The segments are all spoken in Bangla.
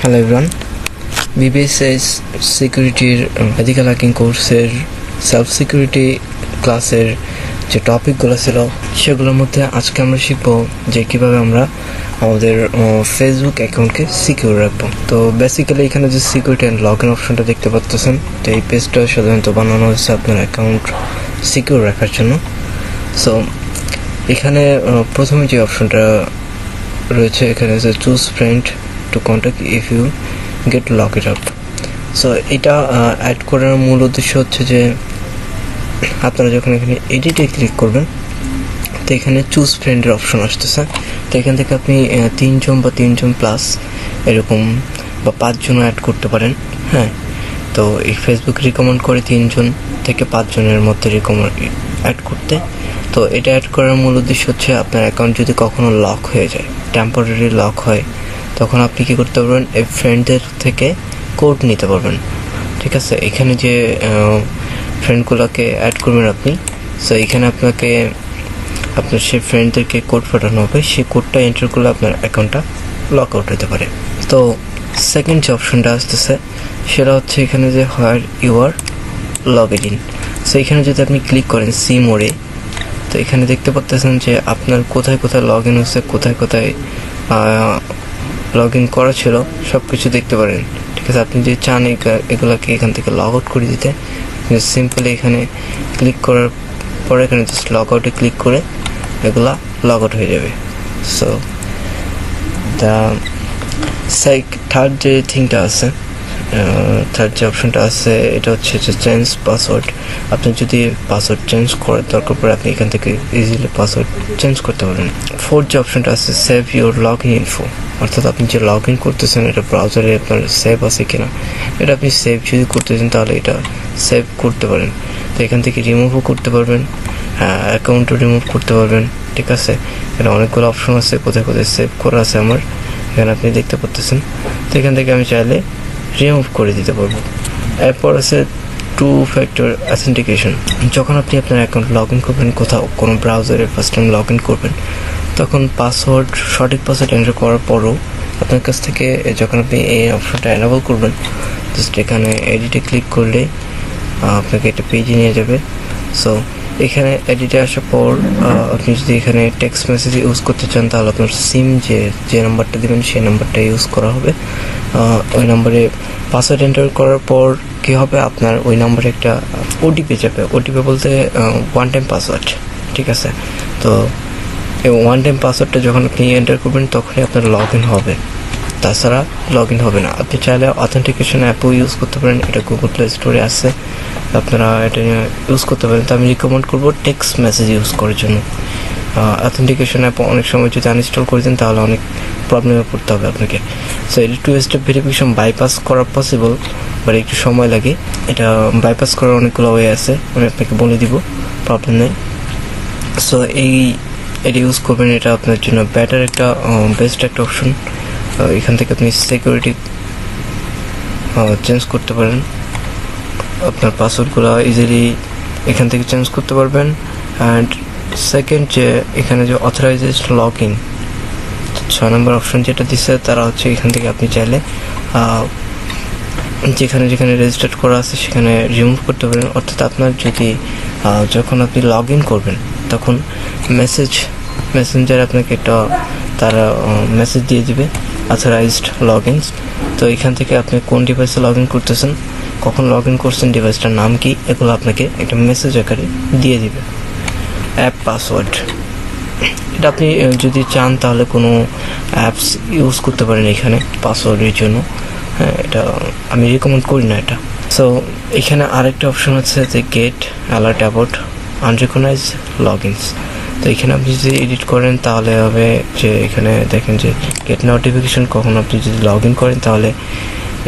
Hello everyone, BBS's সিকিউরিটির এথিক্যাল হ্যাকিং কোর্সের সেলফ সিকিউরিটি ক্লাসের যে টপিকগুলো ছিল সেগুলোর মধ্যে আজকে আমরা শিখব যে কীভাবে আমরা আমাদের ফেসবুক অ্যাকাউন্টকে সিকিউর রাখবো। তো বেসিক্যালি এখানে যে সিকিউরিটি অ্যান্ড লগ ইন অপশনটা দেখতে পাচ্ছেন, তো এই পেজটা সাধারণত বানানো হচ্ছে আপনার অ্যাকাউন্ট সিকিউর রাখার জন্য। সো এখানে প্রথমে যে অপশনটা রয়েছে এখানে হচ্ছে choose friend to contact if you get lock it up. So এটা অ্যাড করার মূল উদ্দেশ্য হচ্ছে যে আপনারা যখন এখানে এডিটে ক্লিক করবেন তো এখানে চুজ ফ্রেন্ডের অপশন আসতেছে। তো এখান থেকে আপনি 3 জন বা 3 জন প্লাস এরকম বা 5 জনও অ্যাড করতে পারেন। হ্যাঁ, তো এই ফেসবুক রিকমেন্ড করে 3 জন থেকে 5 জনের মধ্যে রিকমেন্ড অ্যাড করতে। তো এটা অ্যাড করার মূল উদ্দেশ্য হচ্ছে আপনার অ্যাকাউন্ট যদি কখনো লক হয়ে যায়, টেম্পোরারি লক হয়, তখন আপনি কী করতে পারবেন, এই ফ্রেন্ডদের থেকে কোড নিতে পারবেন। ঠিক আছে, এখানে যে ফ্রেন্ডগুলোকে অ্যাড করবেন আপনি, সো এখানে আপনাকে আপনার সেই ফ্রেন্ডদেরকে কোড পাঠানো হবে, সেই কোডটা এন্টার করলে আপনার অ্যাকাউন্টটা লক আউট হতে পারে। তো সেকেন্ড যে অপশনটা আসতেছে সেটা হচ্ছে এখানে যে where you are logged in. So এখানে যদি আপনি ক্লিক করেন সি মোড়ে, তো এখানে দেখতে পাচ্ছেন যে আপনার কোথায় কোথায় লগ ইন হচ্ছে, কোথায় কোথায় লগ ইন করা ছিল সব কিছু দেখতে পারেন। ঠিক আছে, আপনি যদি চান এগুলোকে এখান থেকে লগ আউট করে দিতে, সিম্পলি এখানে ক্লিক করার পরে এখানে জাস্ট লগ আউটে ক্লিক করে এগুলা লগ আউট হয়ে যাবে। সো থার্ড যে থিংটা আছে, থার্ড যে অপশনটা আছে এটা হচ্ছে যে চেঞ্জ পাসওয়ার্ড। আপনি যদি পাসওয়ার্ড চেঞ্জ করার দরকার পড়ে আপনি এখান থেকে ইজিলি পাসওয়ার্ড চেঞ্জ করতে পারেন। ফোর্থ যে অপশনটা আছে save your log in info, অর্থাৎ আপনি যে লগ ইন করতেছেন এটা ব্রাউজারে আপনার সেভ আছে কিনা, এটা আপনি সেভ যদি করতেছেন তাহলে এটা সেভ করতে পারেন। তো এখান থেকে রিমুভও করতে পারবেন, অ্যাকাউন্টও রিমুভ করতে পারবেন। ঠিক আছে, এখানে অনেকগুলো অপশন আছে, কোথায় কোথায় সেভ করা আছে আমার এখানে আপনি দেখতে পাচ্ছেন। তো এখান থেকে আমি চাইলে রিমুভ করে দিতে পারবো। এরপর আছে টু ফ্যাক্টর অথেন্টিকেশন। যখন আপনি আপনার অ্যাকাউন্ট লগ ইন করবেন, কোথাও কোনো ব্রাউজারে ফার্স্ট টাইম লগ ইন করবেন, তখন পাসওয়ার্ড সঠিক পাসওয়ার্ড এন্টার করার পরও আপনার কাছ থেকে যখন আপনি এই অপশনটা এনেবল করবেন, জাস্ট এখানে এডিটে ক্লিক করলে আপনাকে একটা পেজে নিয়ে যাবে। সো এখানে এডিটে আসার পর আপনি যদি এখানে টেক্সট মেসেজ ইউজ করতে চান তাহলে আপনার সিম যে নাম্বারটা দেবেন সেই নাম্বারটা ইউজ করা হবে। ওই নাম্বারে পাসওয়ার্ড এন্টার করার পর কী হবে, আপনার ওই নাম্বারে একটা ওটিপি যাবে। ওটিপি বলতে ওয়ান টাইম পাসওয়ার্ড। ঠিক আছে, তো এই ওয়ান টাইম পাসওয়ার্ডটা যখন আপনি এন্টার করবেন তখনই আপনার লগ ইন হবে, তাছাড়া লগ ইন হবে না। আপনি চাইলে অথেন্টিকেশন অ্যাপও ইউজ করতে পারেন, এটা গুগল প্লে স্টোরে আছে, আপনারা এটা ইউজ করতে পারেন। তো আমি রিকমেন্ড করবো টেক্সট মেসেজ ইউজ করার জন্য। অথেন্টিকেশন অ্যাপ অনেক সময় যদি আনইনস্টল করে দেন তাহলে অনেক প্রবলেমে পড়তে হবে আপনাকে। সো এটা 2 স্টেপ ভেরিফিকেশন বাইপাস করা পসিবল, বাট একটু সময় লাগে। এটা বাইপাস করার অনেকগুলো ওয়ে আছে, আমি আপনাকে বলে দিব, প্রবলেম নেই। সো এটা ইউজ করবেন, এটা আপনার জন্য বেটার একটা বেস্ট একটা অপশন। এখান থেকে আপনি সিকিউরিটি চেঞ্জ করতে পারেন, আপনার পাসওয়ার্ডগুলো ইজিলি এখান থেকে চেঞ্জ করতে পারবেন। অ্যান্ড সেকেন্ড যে এখানে যে authorised log in 6 number option যেটা দিচ্ছে, তারা হচ্ছে এখান থেকে আপনি চাইলে যেখানে যেখানে রেজিস্টার্ড করা আছে সেখানে রিমুভ করতে পারেন। অর্থাৎ আপনার যদি যখন আপনি লগ ইন করবেন তখন মেসেঞ্জার আপনাকে একটা তারা মেসেজ দিয়ে দিবে অথরাইজড লগ ইনস। তো এখান থেকে আপনি কোন ডিভাইসে লগ ইন করতেছেন, কখন লগ ইন করছেন, ডিভাইসটার নাম কি, এগুলো আপনাকে একটা মেসেজ আকারে দিয়ে দিবে। অ্যাপ পাসওয়ার্ড, এটা আপনি যদি চান তাহলে কোনো অ্যাপস ইউজ করতে পারেন এখানে পাসওয়ার্ডের জন্য। হ্যাঁ, এটা আমি রিকমেন্ড করি না এটা। সো এখানে আরেকটা অপশন আছে যে get alert about unrecognised log ins. তো এখানে আপনি যদি এডিট করেন তাহলে হবে যে এখানে দেখেন যে গেট নোটিফিকেশন, কখন আপনি যদি লগ ইন করেন তাহলে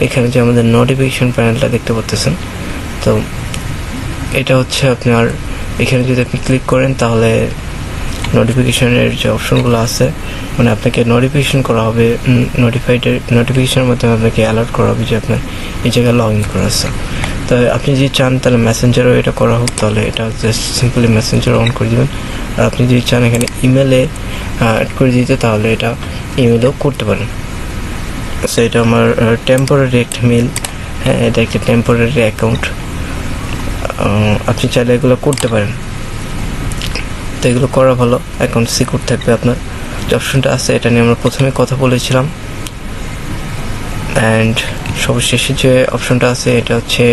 এখানে যে আমাদের নোটিফিকেশন প্যানেলটা দেখতে পাচ্ছেন, তো এটা হচ্ছে আপনার এখানে যদি আপনি ক্লিক করেন তাহলে নোটিফিকেশনের যে অপশনগুলো আছে, মানে আপনাকে নোটিফিকেশন করা হবে, নোটিফিকেশনের মাধ্যমে আপনাকে অ্যালার্ট করা হবে যে আপনার এই জায়গায় লগ ইন করা আছে। তো আপনি যদি চান তাহলে মেসেঞ্জারও এটা করা হোক, তাহলে এটা জাস্ট সিম্পলি মেসেঞ্জার অন করে দেবেন। আর আপনি যদি চান এখানে ইমেলে অ্যাড করে দিতে তাহলে এটা ইমেলও করতে পারেন। সো এটা আমার টেম্পোরারি একটা মেল, হ্যাঁ এটা একটা টেম্পোরারি অ্যাকাউন্ট। আপনি চাইলে এগুলো করতে পারেন, তো এগুলো করা ভালো, অ্যাকাউন্ট সিকিউর থাকবে আপনার। যে অপশনটা আছে এটা নিয়ে আমরা প্রথমে কথা বলেছিলাম। অ্যান্ড সর্বশেষে যে অপশনটা আছে এটা হচ্ছে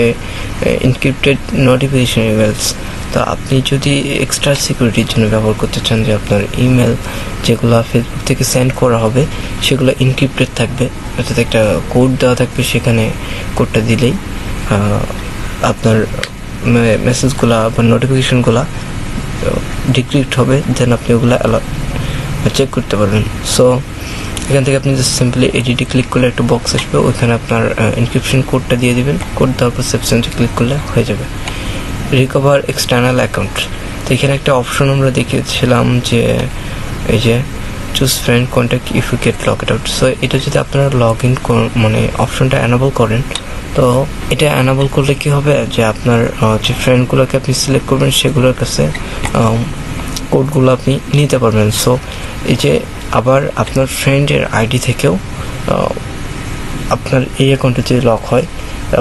এনক্রিপ্টেড নোটিফিকেশন ইমেলস। তো আপনি যদি এক্সট্রা সিকিউরিটির জন্য ব্যবহার করতে চান, যে আপনার ইমেল যেগুলো ফেসবুক থেকে সেন্ড করা হবে সেগুলো এনক্রিপ্টেড থাকবে, অর্থাৎ একটা কোড দেওয়া থাকবে, সেখানে কোডটা দিলেই আপনার মেসেজগুলো বা নোটিফিকেশনগুলো ডিক্রিপ্ট হবে, দেন আপনি ওগুলো চেক করতে পারবেন। সো এখান থেকে আপনি জাস্ট সিম্পলি এডিটে ক্লিক করলে একটা বক্স আসবে, ওইখানে আপনার এনক্রিপশন কোডটা দিয়ে দিবেন, কোড দেওয়ার পর সেভ চেঞ্জে ক্লিক করলে হয়ে যাবে। রিকভার এক্সটার্নাল অ্যাকাউন্ট, তো এখানে একটা অপশন আমরা দেখিয়েছিলাম যে এই যে choose friend contact if you get log out. So এটা যদি আপনারা লগ ইন মানে অপশনটা অ্যানাবল করেন, তো এটা অ্যানাবল করলে কি হবে যে আপনার যে ফ্রেন্ডগুলোকে আপনি সিলেক্ট করবেন সেগুলোর কাছে কোডগুলো আপনি নিতে পারবেন। সো এই যে আবার আপনার ফ্রেন্ডের আইডি থেকেও আপনার এই অ্যাকাউন্টে যদি লক হয়,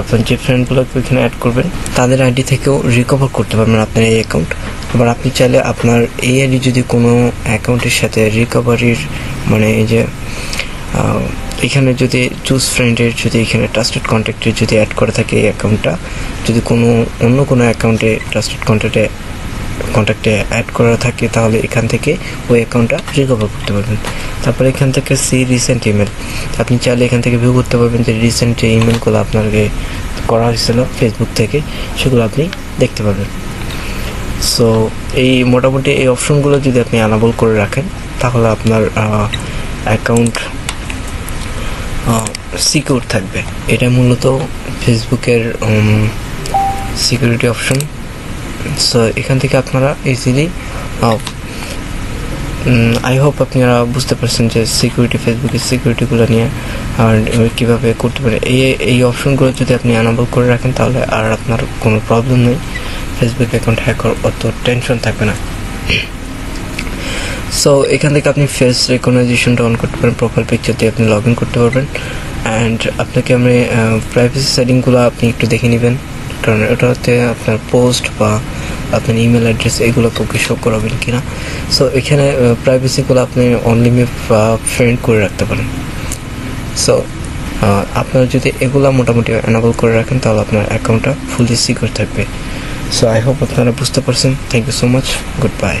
আপনার যে ফ্রেন্ডগুলোকে ওইখানে অ্যাড করবেন তাদের আইডি থেকেও রিকভার করতে পারবেন আপনার এই অ্যাকাউন্ট। আবার আপনি চাইলে আপনার এই আইডি যদি কোনো অ্যাকাউন্টের সাথে রিকভারির মানে এই যে এখানে যদি চুজ ফ্রেন্ডের যদি এখানে ট্রাস্টেড কন্ট্যাক্টে যদি অ্যাড করে থাকে এই অ্যাকাউন্টটা, যদি অন্য কোনো অ্যাকাউন্টে ট্রাস্টেড কন্ট্যাক্টে অ্যাড করা থাকে, তাহলে এখান থেকে ওই অ্যাকাউন্টটা রিকভার করতে পারবেন। তারপরে এখান থেকে সি রিসেন্ট ইমেল, আপনি চাইলে এখান থেকে ভিউ করতে পারবেন যে রিসেন্ট যে ইমেলগুলো আপনাকে করা হয়েছিল ফেসবুক থেকে, সেগুলো আপনি দেখতে পারবেন। সো এই মোটামুটি এই অপশনগুলো যদি আপনি অ্যানাবল করে রাখেন, তাহলে আপনার অ্যাকাউন্ট সিকিউর থাকবে। এটা মূলত ফেসবুকের সিকিউরিটি অপশন। সো এখান থেকে আপনারা ইজিলি আই হোপ আপনারা বুঝতে পারছেন যে ফেসবুকের সিকিউরিটিগুলো নিয়ে আর কীভাবে করতে পারে। এই অপশনগুলো যদি আপনি অ্যানাবল করে রাখেন, তাহলে আর আপনার কোনো প্রবলেম নেই, ফেসবুক অ্যাকাউন্ট হ্যাক করার অত টেনশন থাকবে না। সো এখান থেকে আপনি ফেস রেকগনাইজেশনটা অন করতে পারেন, প্রোফাইল পিকচার দিয়ে আপনি লগ ইন করতে পারবেন। অ্যান্ড আপনাকে আমি প্রাইভেসি সেটিংগুলো আপনি একটু দেখে নেবেন, কারণ ওটাতে আপনার পোস্ট বা আপনার ইমেল অ্যাড্রেস এগুলো কাউকে শো করাবেন কিনা। সো এখানে প্রাইভেসিগুলো আপনি অনলিমিট ফ্রেন্ড করে রাখতে পারেন। সো আপনারা যদি এগুলো মোটামুটি অ্যানাবল করে রাখেন, তাহলে আপনার অ্যাকাউন্টটা ফুলি সিকিউর থাকবে। সো আই হোপ আপনারা বুঝতে পারছেন। Thank you so much, good by.